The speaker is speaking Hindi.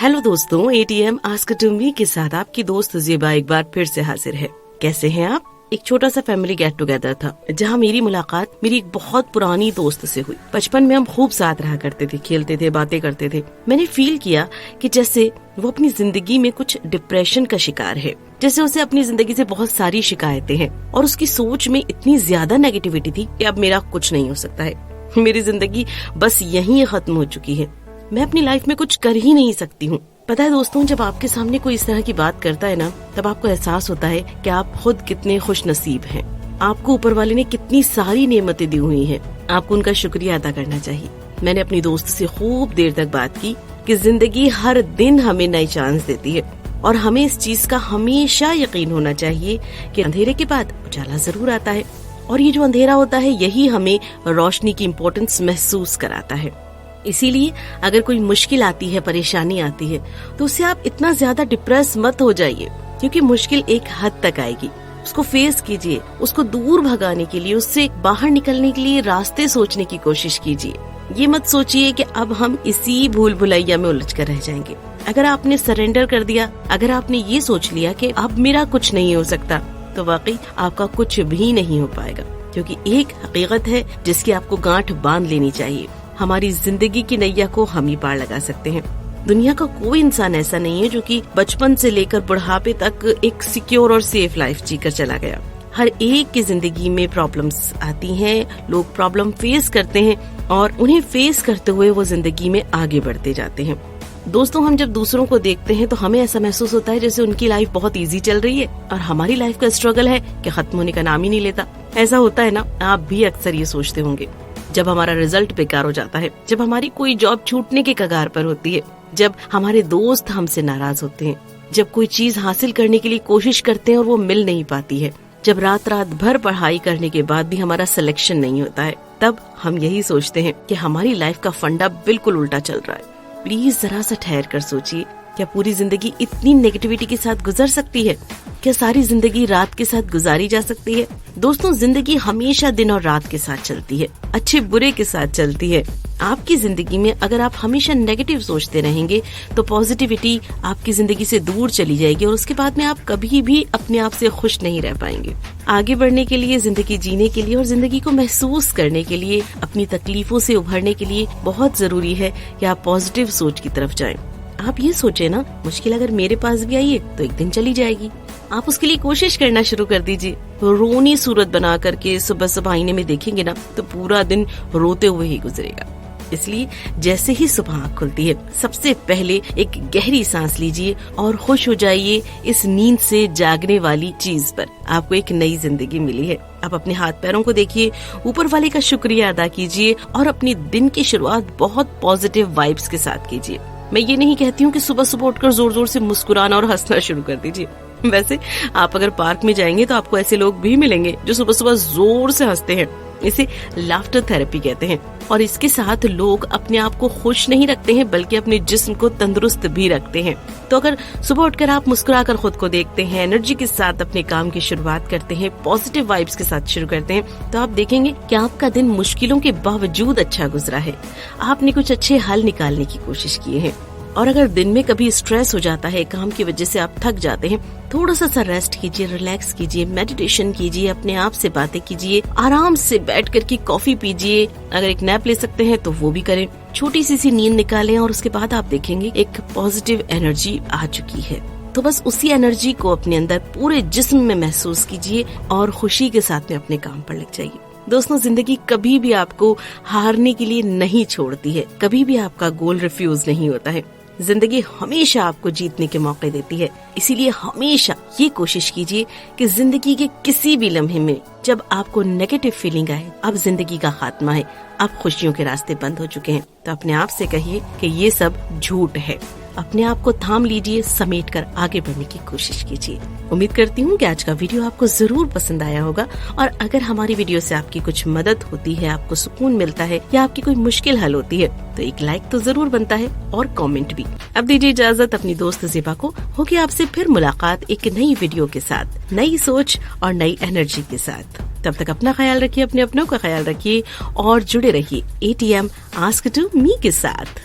हेलो दोस्तों, एटीएम आस्क टू मी के साथ आपकी दोस्त ज़ेबा एक बार फिर से हाजिर है। कैसे हैं आप? एक छोटा सा फैमिली गेट टुगेदर था जहां मेरी मुलाकात मेरी एक बहुत पुरानी दोस्त से हुई। बचपन में हम खूब साथ रहा करते थे, खेलते थे, बातें करते थे। मैंने फील किया कि जैसे वो अपनी जिंदगी में कुछ डिप्रेशन का शिकार है, जैसे उसे अपनी जिंदगी से बहुत सारी शिकायतें हैं और उसकी सोच में इतनी ज्यादा नेगेटिविटी थी कि अब मेरा कुछ नहीं हो सकता है, मेरी जिंदगी बस यहीं खत्म हो चुकी है, मैं अपनी लाइफ में कुछ कर ही नहीं सकती हूँ। पता है दोस्तों, जब आपके सामने कोई इस तरह की बात करता है ना, तब आपको एहसास होता है कि आप खुद कितने खुश नसीब हैं। आपको ऊपर वाले ने कितनी सारी नेमतें दी हुई हैं, आपको उनका शुक्रिया अदा करना चाहिए। मैंने अपनी दोस्त से खूब देर तक बात की कि जिंदगी हर दिन हमें नई चांस देती है और हमें इस चीज का हमेशा यकीन होना चाहिए कि अंधेरे के बाद उजाला जरूर आता है और ये जो अंधेरा होता है यही हमें रोशनी की इम्पोर्टेंस महसूस कराता है। इसीलिए अगर कोई मुश्किल आती है, परेशानी आती है, तो उससे आप इतना ज्यादा डिप्रेस मत हो जाइए, क्योंकि मुश्किल एक हद तक आएगी। उसको फेस कीजिए, उसको दूर भगाने के लिए, उससे बाहर निकलने के लिए रास्ते सोचने की कोशिश कीजिए। ये मत सोचिए कि अब हम इसी भूल भुलैया में उलझ कर रह जाएंगे। अगर आपने सरेंडर कर दिया, अगर आपने ये सोच लिया कि अब मेरा कुछ नहीं हो सकता, तो वाकई आपका कुछ भी नहीं हो पाएगा, क्योंकि एक हकीकत है जिसकी आपको गांठ बांध लेनी चाहिए। हमारी जिंदगी की नैया को हम ही पार लगा सकते हैं। दुनिया का कोई इंसान ऐसा नहीं है जो कि बचपन से लेकर बुढ़ापे तक एक सिक्योर और सेफ लाइफ जीकर चला गया। हर एक की जिंदगी में प्रॉब्लम्स आती हैं, लोग प्रॉब्लम फेस करते हैं और उन्हें फेस करते हुए वो जिंदगी में आगे बढ़ते जाते हैं। दोस्तों, हम जब दूसरों को देखते हैं तो हमें ऐसा महसूस होता है जैसे उनकी लाइफ बहुत इजी चल रही है और हमारी लाइफ का स्ट्रगल है कि खत्म होने का नाम ही नहीं लेता। ऐसा होता है ना, आप भी अक्सर ये सोचते होंगे। जब हमारा रिजल्ट बेकार हो जाता है, जब हमारी कोई जॉब छूटने के कगार पर होती है, जब हमारे दोस्त हमसे नाराज होते हैं, जब कोई चीज हासिल करने के लिए कोशिश करते हैं और वो मिल नहीं पाती है, जब रात रात भर पढ़ाई करने के बाद भी हमारा सिलेक्शन नहीं होता है, तब हम यही सोचते हैं कि हमारी लाइफ का फंडा बिल्कुल उल्टा चल रहा है। प्लीज जरा सा ठहर कर सोचिए, क्या पूरी जिंदगी इतनी नेगेटिविटी के साथ गुजर सकती है? क्या सारी जिंदगी रात के साथ गुजारी जा सकती है? दोस्तों, जिंदगी हमेशा दिन और रात के साथ चलती है, अच्छे बुरे के साथ चलती है। आपकी जिंदगी में अगर आप हमेशा नेगेटिव सोचते रहेंगे तो पॉजिटिविटी आपकी जिंदगी से दूर चली जाएगी और उसके बाद में आप कभी भी अपने आप से खुश नहीं रह पाएंगे। आगे बढ़ने के लिए, जिंदगी जीने के लिए और जिंदगी को महसूस करने के लिए, अपनी तकलीफों से उभरने के लिए बहुत जरूरी है कि आप पॉजिटिव सोच की तरफ जाएं। आप ये सोचे ना, मुश्किल अगर मेरे पास भी आई है तो एक दिन चली जाएगी। आप उसके लिए कोशिश करना शुरू कर दीजिए। रोनी सूरत बना करके सुबह सुबह आईने में देखेंगे ना तो पूरा दिन रोते हुए ही गुजरेगा। इसलिए जैसे ही सुबह खुलती है, सबसे पहले एक गहरी सांस लीजिए और खुश हो जाइए इस नींद से जागने वाली चीज पर। आपको एक नई जिंदगी मिली है। आप अपने हाथ पैरों को देखिए, ऊपर वाले का शुक्रिया अदा कीजिए और अपनी दिन की शुरुआत बहुत पॉजिटिव वाइब्स के साथ कीजिए। मैं ये नहीं कहती हूँ कि सुबह सुबह उठकर जोर जोर से मुस्कुराना और हंसना शुरू कर दीजिए। वैसे आप अगर पार्क में जाएंगे तो आपको ऐसे लोग भी मिलेंगे जो सुबह सुबह जोर से हंसते हैं। इसे लाफ्टर थेरेपी कहते हैं। और इसके साथ लोग अपने आप को खुश नहीं रखते हैं बल्कि अपने जिस्म को तंदुरुस्त भी रखते हैं। तो अगर सुबह उठकर आप मुस्कुराकर खुद को देखते हैं, एनर्जी के साथ अपने काम की शुरुआत करते हैं, पॉजिटिव वाइब्स के साथ शुरू करते हैं, तो आप देखेंगे कि आपका दिन मुश्किलों के बावजूद अच्छा गुजरा है। आपने कुछ अच्छे हल निकालने की कोशिश की है। और अगर दिन में कभी स्ट्रेस हो जाता है, काम की वजह से आप थक जाते हैं, थोड़ा सा रेस्ट कीजिए, रिलैक्स कीजिए, मेडिटेशन कीजिए, अपने आप से बातें कीजिए, आराम से बैठ कर के कॉफी पीजिए। अगर एक नैप ले सकते हैं तो वो भी करें। छोटी सी नींद निकालें और उसके बाद आप देखेंगे एक पॉजिटिव एनर्जी आ चुकी है। तो बस उसी एनर्जी को अपने अंदर पूरे जिस्म में महसूस कीजिए और खुशी के साथ में अपने काम पर लग जाइए। दोस्तों, जिंदगी कभी भी आपको हारने के लिए नहीं छोड़ती है, कभी भी आपका गोल रिफ्यूज नहीं होता है। जिंदगी हमेशा आपको जीतने के मौके देती है। इसीलिए हमेशा ये कोशिश कीजिए कि जिंदगी के किसी भी लम्हे में जब आपको नेगेटिव फीलिंग आए, अब जिंदगी का खात्मा है, अब खुशियों के रास्ते बंद हो चुके हैं, तो अपने आप से कहिए कि ये सब झूठ है। अपने आप को थाम लीजिए, समेटकर आगे बढ़ने की कोशिश कीजिए। उम्मीद करती हूँ कि आज का वीडियो आपको जरूर पसंद आया होगा और अगर हमारी वीडियो से आपकी कुछ मदद होती है, आपको सुकून मिलता है या आपकी कोई मुश्किल हल होती है, तो एक लाइक तो जरूर बनता है और कमेंट भी। अब दीजिए इजाजत अपनी दोस्त ज़ेबा को। होगी आपसे फिर मुलाकात एक नई वीडियो के साथ, नई सोच और नई एनर्जी के साथ। तब तक अपना ख्याल रखिए, अपने अपनों का ख्याल रखिए और जुड़े रहिए एटीएम आस्क टू मी के साथ।